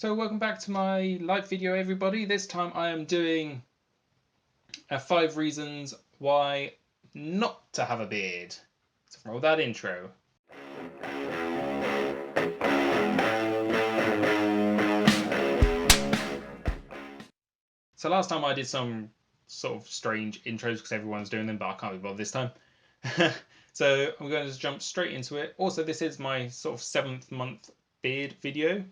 So welcome back to my live video, everybody. This time I am doing 5 reasons why not to have a beard. So roll that intro. So last time I did some sort of strange intros because everyone's doing them, but I can't be bothered this time. So I'm going to just jump straight into it. Also, this is my sort of 7th month beard video.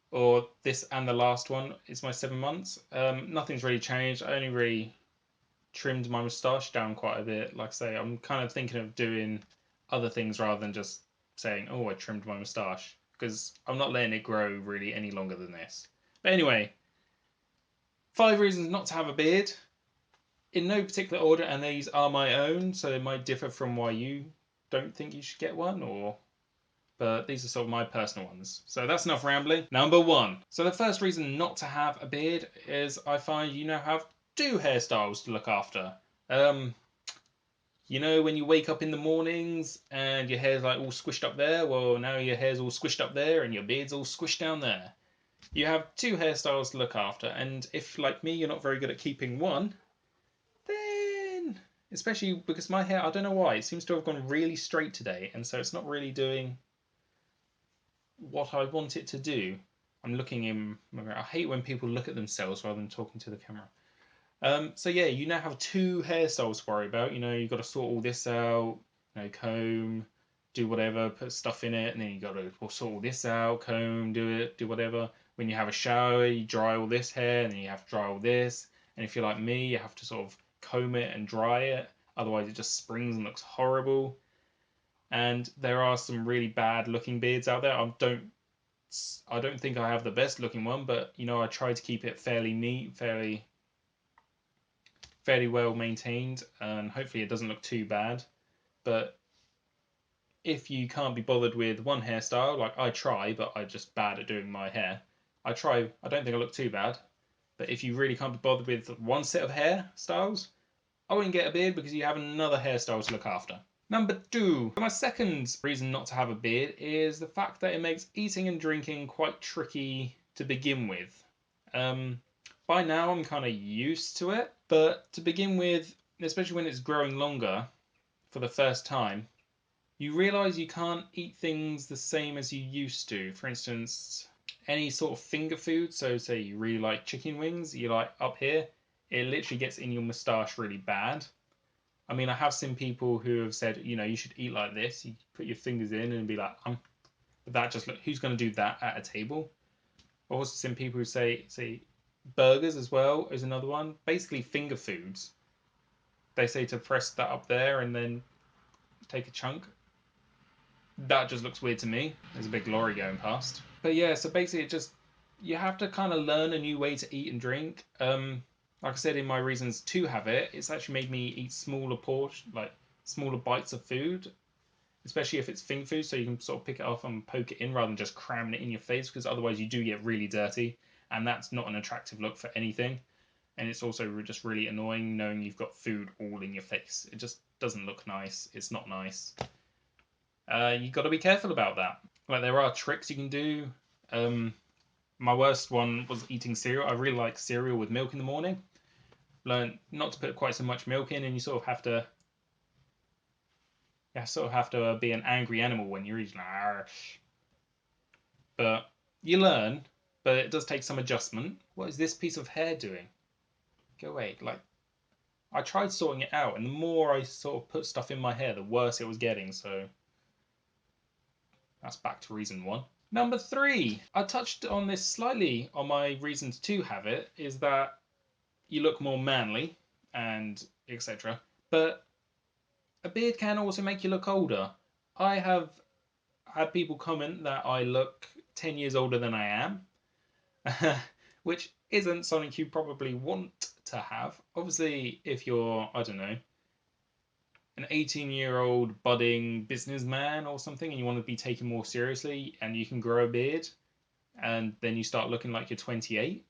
Or this and the last one is my 7 months. Nothing's really changed. I only really trimmed my moustache down quite a bit. Like I say, I'm kind of thinking of doing other things rather than just saying, oh, I trimmed my moustache, because I'm not letting it grow really any longer than this. But anyway, 5 reasons not to have a beard. In no particular order, and these are my own, so they might differ from why you don't think you should get one, but these are sort of my personal ones. So that's enough rambling. Number 1. So the first reason not to have a beard is I find you now have 2 hairstyles to look after. You know when you wake up in the mornings and your hair's like all squished up there? Well, now your hair's all squished up there and your beard's all squished down there. You have 2 hairstyles to look after, and if, like me, you're not very good at keeping one, then, especially because my hair, I don't know why, it seems to have gone really straight today, and so it's not really doing what I want it to do. I'm looking in my mirror. I hate when people look at themselves rather than talking to the camera. So yeah, you now have 2 hairstyles to worry about. You know, you've got to sort all this out, you know, comb, do whatever, put stuff in it, and then you got to sort all this out, comb, do it, do whatever. When you have a shower, you dry all this hair, and then you have to dry all this. And if you're like me, you have to sort of comb it and dry it, otherwise it just springs and looks horrible. And there are some really bad looking beards out there. I don't think I have the best looking one, but you know, I try to keep it fairly neat, fairly well maintained, and hopefully it doesn't look too bad. But if you can't be bothered with one hairstyle, like I try, but I'm just bad at doing my hair. I don't think I look too bad. But if you really can't be bothered with one set of hairstyles, I wouldn't get a beard because you have another hairstyle to look after. Number 2. My second reason not to have a beard is the fact that it makes eating and drinking quite tricky to begin with. By now I'm kind of used to it, but to begin with, especially when it's growing longer for the first time, you realise you can't eat things the same as you used to. For instance, any sort of finger food, so say you really like chicken wings, you like up here, it literally gets in your moustache really bad. I mean, I have seen people who have said, you know, you should eat like this. You put your fingers in and be like, but that just look. Who's going to do that at a table? I've also seen people who say burgers as well is another one. Basically, finger foods. They say to press that up there and then take a chunk. That just looks weird to me. There's a big lorry going past. But yeah, so basically, you have to kind of learn a new way to eat and drink. Like I said in my reasons to have it, it's actually made me eat smaller bites of food, especially if it's finger food, so you can sort of pick it off and poke it in rather than just cramming it in your face, because otherwise you do get really dirty, and that's not an attractive look for anything. And it's also just really annoying knowing you've got food all in your face. It just doesn't look nice. It's not nice. You've got to be careful about that. Like, there are tricks you can do. My worst one was eating cereal. I really like cereal with milk in the morning. Learn not to put quite so much milk in, and you sort of have to be an angry animal when you're eating. But you learn, but it does take some adjustment. What is this piece of hair doing? Go away. Like, I tried sorting it out, and the more I sort of put stuff in my hair, the worse it was getting, so that's back to reason 1. Number 3, I touched on this slightly on my reasons to have it, is that you look more manly and etc. But a beard can also make you look older. I have had people comment that I look 10 years older than I am, which isn't something you probably want to have. Obviously, if you're, I don't know, an 18-year-old budding businessman or something, and you want to be taken more seriously, and you can grow a beard, and then you start looking like you're 28,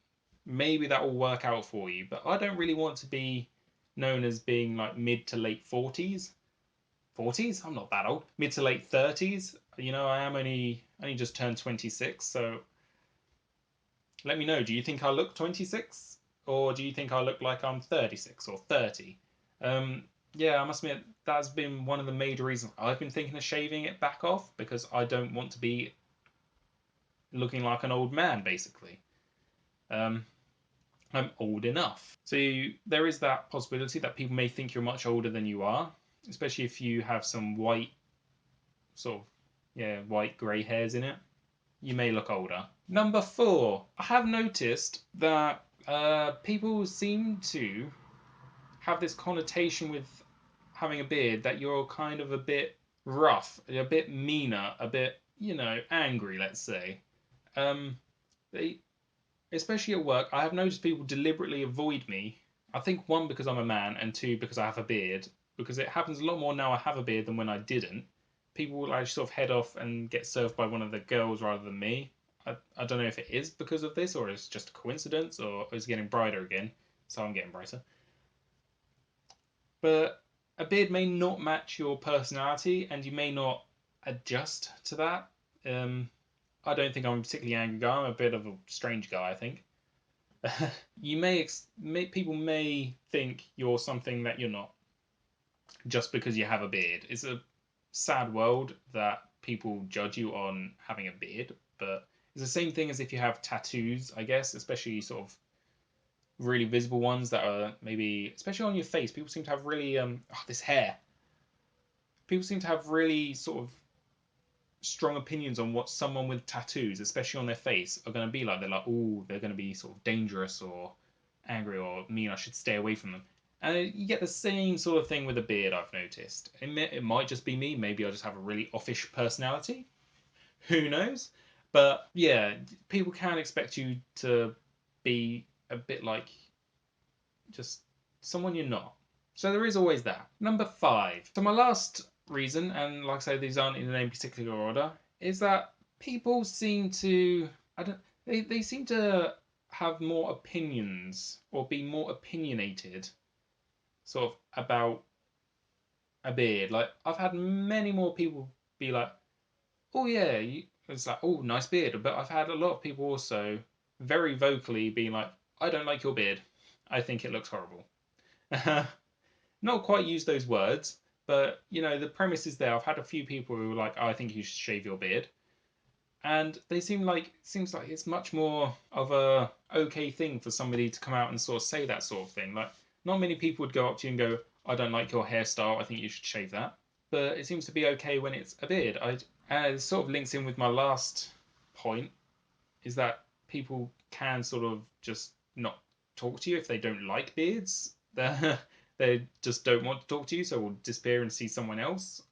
maybe that will work out for you. But I don't really want to be known as being like mid to late 40s. 40s? I'm not that old. Mid to late 30s. You know, I am only just turned 26, so Let me know, do you think I look 26? Or do you think I look like I'm 36 or 30? Um, yeah, I must admit, that's been one of the major reasons I've been thinking of shaving it back off, because I don't want to be looking like an old man, basically. Um, I'm old enough. So there is that possibility that people may think you're much older than you are, especially if you have some white, sort of, yeah, white grey hairs in it. You may look older. Number 4, I have noticed that people seem to have this connotation with having a beard that you're kind of a bit rough, a bit meaner, a bit, angry, let's say. Um, they, especially at work, I have noticed people deliberately avoid me. I think one, because I'm a man, and two, because I have a beard. Because it happens a lot more now I have a beard than when I didn't. People will actually sort of head off and get served by one of the girls rather than me. I don't know if it is because of this, or it's just a coincidence, or it's getting brighter again, so I'm getting brighter. But a beard may not match your personality, and you may not adjust to that. I don't think I'm a particularly angry guy. I'm a bit of a strange guy, I think. People may think you're something that you're not just because you have a beard. It's a sad world that people judge you on having a beard, but it's the same thing as if you have tattoos, I guess, especially sort of really visible ones that are maybe, especially on your face. People seem to have really this hair. People seem to have really sort of strong opinions on what someone with tattoos, especially on their face, are going to be like. They're like, oh, they're going to be sort of dangerous or angry or mean. I should stay away from them. And you get the same sort of thing with a beard, I've noticed. It might just be me. Maybe I just have a really offish personality. Who knows? But yeah, people can expect you to be a bit like just someone you're not. So there is always that. Number 5. So my last reason, and like I say, these aren't in any particular order, is that people seem to, I don't, they seem to have more opinions or be more opinionated, sort of about a beard. Like I've had many more people be like, "Oh yeah," it's like, "Oh, nice beard," but I've had a lot of people also very vocally being like, "I don't like your beard. I think it looks horrible." Not quite use those words, but the premise is there. I've had a few people who were like, oh, "I think you should shave your beard," and they seems like it's much more of a okay thing for somebody to come out and sort of say that sort of thing. Like, not many people would go up to you and go, "I don't like your hairstyle. I think you should shave that." But it seems to be okay when it's a beard. And it sort of links in with my last point, is that people can sort of just not talk to you if they don't like beards. They just don't want to talk to you, so will disappear and see someone else.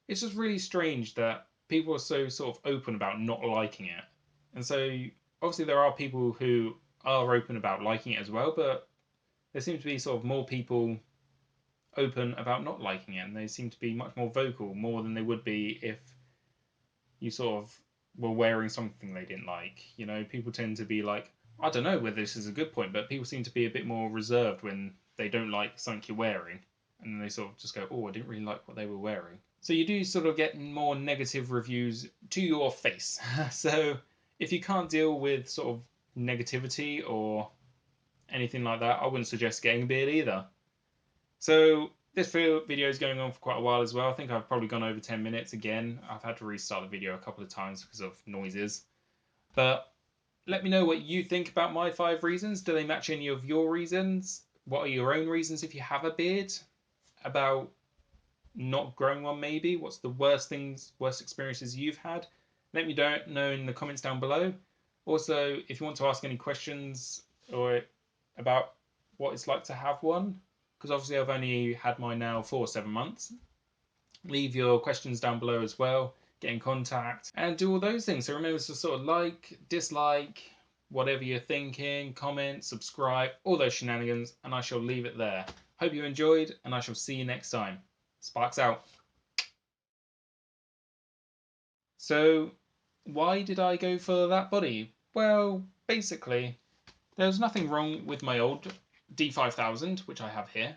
It's just really strange that people are so sort of open about not liking it. And so obviously there are people who are open about liking it as well, but there seems to be sort of more people open about not liking it, and they seem to be much more vocal, more than they would be if you sort of were wearing something they didn't like. People tend to be like, I don't know whether this is a good point, but people seem to be a bit more reserved when they don't like something you're wearing, and then they sort of just go, "Oh, I didn't really like what they were wearing." So you do sort of get more negative reviews to your face. So if you can't deal with sort of negativity or anything like that, I wouldn't suggest getting a beard either. So this video is going on for quite a while as well. I think I've probably gone over 10 minutes again. I've had to restart the video a couple of times because of noises. But let me know what you think about my 5 reasons. Do they match any of your reasons? What are your own reasons if you have a beard? About not growing one, maybe? What's the worst experiences you've had? Let me know in the comments down below. Also, if you want to ask any questions or about what it's like to have one, because obviously I've only had mine now for 7 months, leave your questions down below as well. Get in contact and do all those things. So remember to sort of like, dislike, whatever you're thinking, comment, subscribe, all those shenanigans, and I shall leave it there. Hope you enjoyed, and I shall see you next time. Sparks out. So why did I go for that body? Well, basically, there was nothing wrong with my old D5000, which I have here.